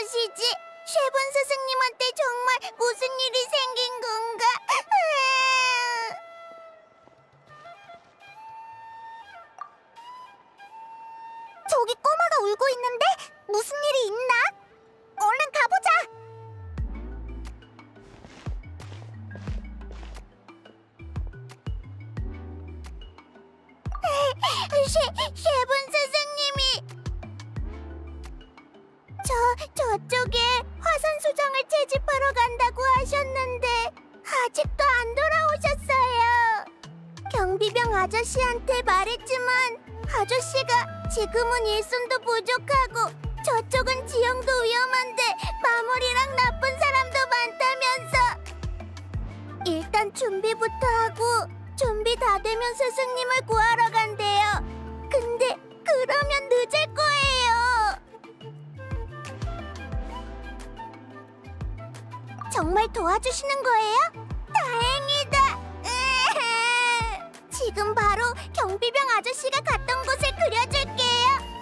것이지? 쉐본 스승님한테 정말 무슨 일이 생긴 건가? 저기 꼬마가 울고 있는데? 무슨 일이 있나? 얼른 가보자! 쉐본 스승님이 저쪽에 화산 수정을 채집하러 간다고 하셨는데 아직도 안 돌아오셨어요. 경비병 아저씨한테 말했지만 아저씨가 지금은 일손도 부족하고 저쪽은 지형도 위험한데 마물이랑 나쁜 사람도 많다면서 일단 준비부터 하고 준비 다 되면 스승님을 구하러 간대요. 근데 그러면 늦을 거예요. 정말 도와주시는 거예요? 다행이다. 지금 바로 경비병 아저씨가 갔던 곳을 그려줄게요.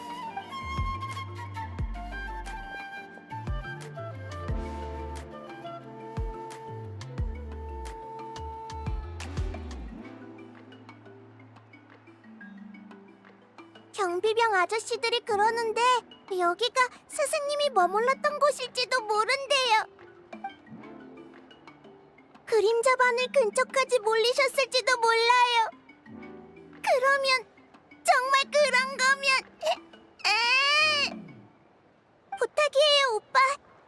경비병 아저씨들이 그러는데 여기가 스승님이 머물렀던 곳일지도 모른대요. 그림자 바늘 근처까지 몰리셨을지도 몰라요. 그러면 정말 그런 거면 부탁이에요, 오빠.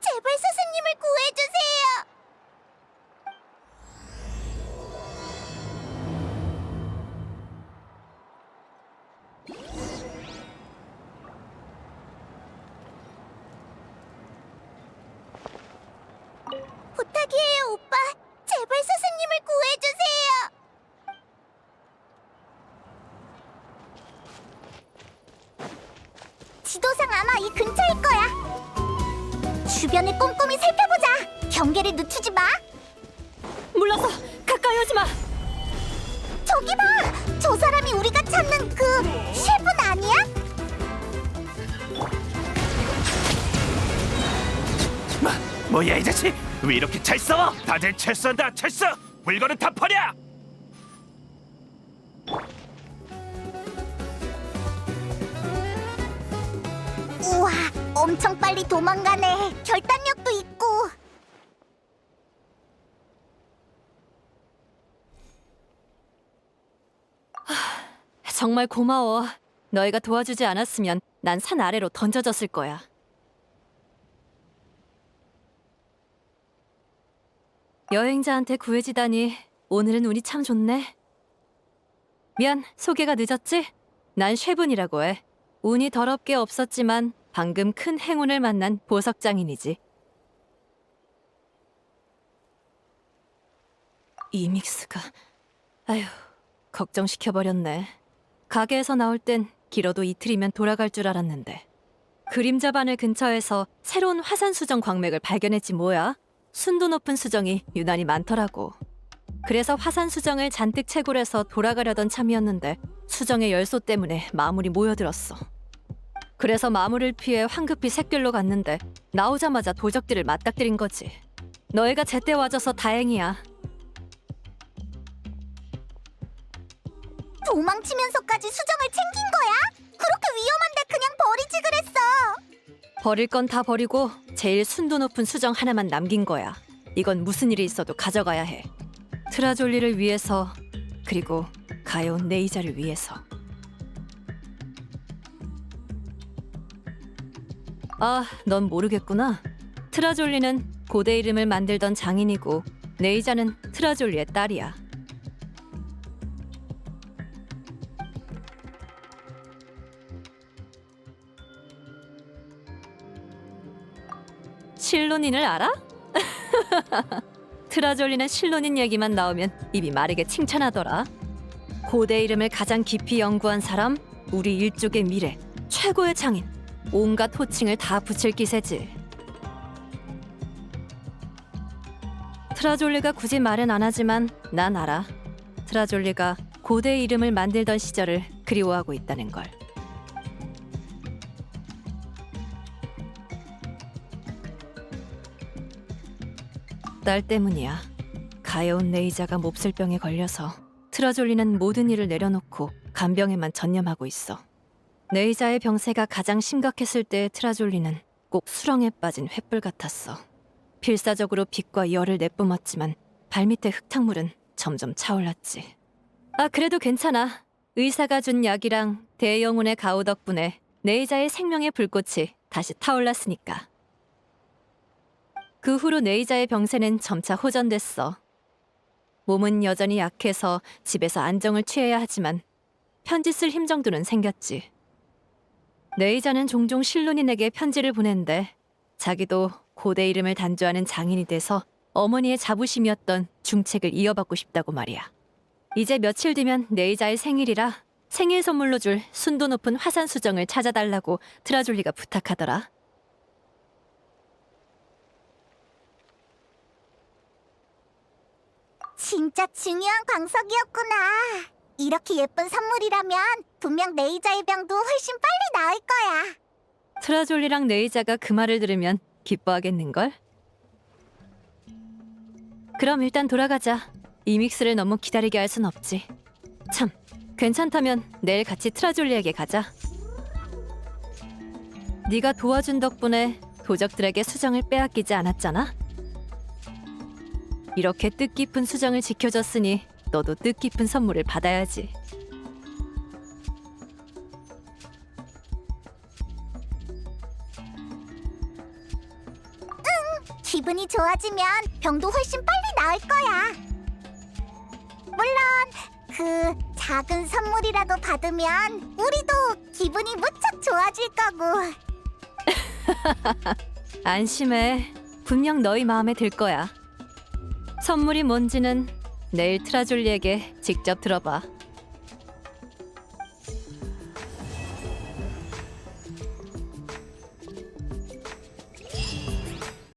제발 스승님을 구해주세요. 부탁이에요, 오빠. 제발 스승님을 구해주세요. 지도상 아마 이 근처일 거야. 주변을 꼼꼼히 살펴보자. 경계를 늦추지 마. 물러서! 가까이 오지 마! 저기 봐. 저 사람이 우리가 찾는 그 셰프는 아니야? 뭐야 이 자식! 왜 이렇게 잘 싸워? 다들 철수한다 철수! 물건은 다 버려! 우와, 엄청 빨리 도망가네. 결단력도 있고. 정말 고마워. 너희가 도와주지 않았으면 난 산 아래로 던져졌을 거야. 여행자한테 구해지다니 오늘은 운이 참 좋네. 미안, 소개가 늦었지? 난 쉐분이라고 해. 운이 더럽게 없었지만 방금 큰 행운을 만난 보석장인이지. 이 믹스가... 아휴, 걱정시켜버렸네. 가게에서 나올 땐 길어도 이틀이면 돌아갈 줄 알았는데. 그림자 바늘 근처에서 새로운 화산 수정 광맥을 발견했지 뭐야. 순도 높은 수정이 유난히 많더라고. 그래서 화산 수정을 잔뜩 채굴해서 돌아가려던 참이었는데 수정의 열소 때문에 마물이 모여들었어. 그래서 마물을 피해 황급히 샛길로 갔는데 나오자마자 도적들을 맞닥뜨린 거지. 너희가 제때 와줘서 다행이야. 도망치면서까지 수정을 챙긴 거야? 그렇게 위험한데 그냥 버리지 그랬어. 버릴 건 다 버리고 제일 순도 높은 수정 하나만 남긴 거야. 이건 무슨 일이 있어도 가져가야 해. 트라졸리를 위해서, 그리고 가여운 네이자를 위해서. 아, 넌 모르겠구나. 트라졸리는 고대 이름을 만들던 장인이고 네이자는 트라졸리의 딸이야. 실론인을 알아? 트라졸리는 실론인 얘기만 나오면 입이 마르게 칭찬하더라. 고대 이름을 가장 깊이 연구한 사람, 우리 일족의 미래, 최고의 장인, 온갖 호칭을 다 붙일 기세지. 트라졸리가 굳이 말은 안 하지만 난 알아. 트라졸리가 고대 이름을 만들던 시절을 그리워하고 있다는 걸. 딸 때문이야. 가여운 네이자가 몹쓸 병에 걸려서 트라졸리는 모든 일을 내려놓고 간병에만 전념하고 있어. 네이자의 병세가 가장 심각했을 때의 트라졸리는 꼭 수렁에 빠진 횃불 같았어. 필사적으로 빛과 열을 내뿜었지만 발밑의 흙탕물은 점점 차올랐지. 아, 그래도 괜찮아. 의사가 준 약이랑 대영혼의 가호 덕분에 네이자의 생명의 불꽃이 다시 타올랐으니까. 그 후로 네이자의 병세는 점차 호전됐어. 몸은 여전히 약해서 집에서 안정을 취해야 하지만 편지 쓸 힘 정도는 생겼지. 네이자는 종종 실론인에게 편지를 보낸대. 자기도 고대 이름을 단주하는 장인이 돼서 어머니의 자부심이었던 중책을 이어받고 싶다고 말이야. 이제 며칠 뒤면 네이자의 생일이라 생일 선물로 줄 순도 높은 화산 수정을 찾아달라고 트라졸리가 부탁하더라. 진짜 중요한 광석이었구나. 이렇게 예쁜 선물이라면 분명 네이자의 병도 훨씬 빨리 나을 거야. 트라졸리랑 네이자가 그 말을 들으면 기뻐하겠는걸? 그럼 일단 돌아가자. 이믹스를 너무 기다리게 할 순 없지. 참, 괜찮다면 내일 같이 트라졸리에게 가자. 네가 도와준 덕분에 도적들에게 수정을 빼앗기지 않았잖아? 이렇게 뜻깊은 수정을 지켜줬으니 너도 뜻깊은 선물을 받아야지. 기분이 좋아지면 병도 훨씬 빨리 나을 거야. 물론 그 작은 선물이라도 받으면 우리도 기분이 무척 좋아질 거고. 안심해. 분명 너희 마음에 들 거야. 선물이 뭔지는 내일 트라졸리에게 직접 들어봐.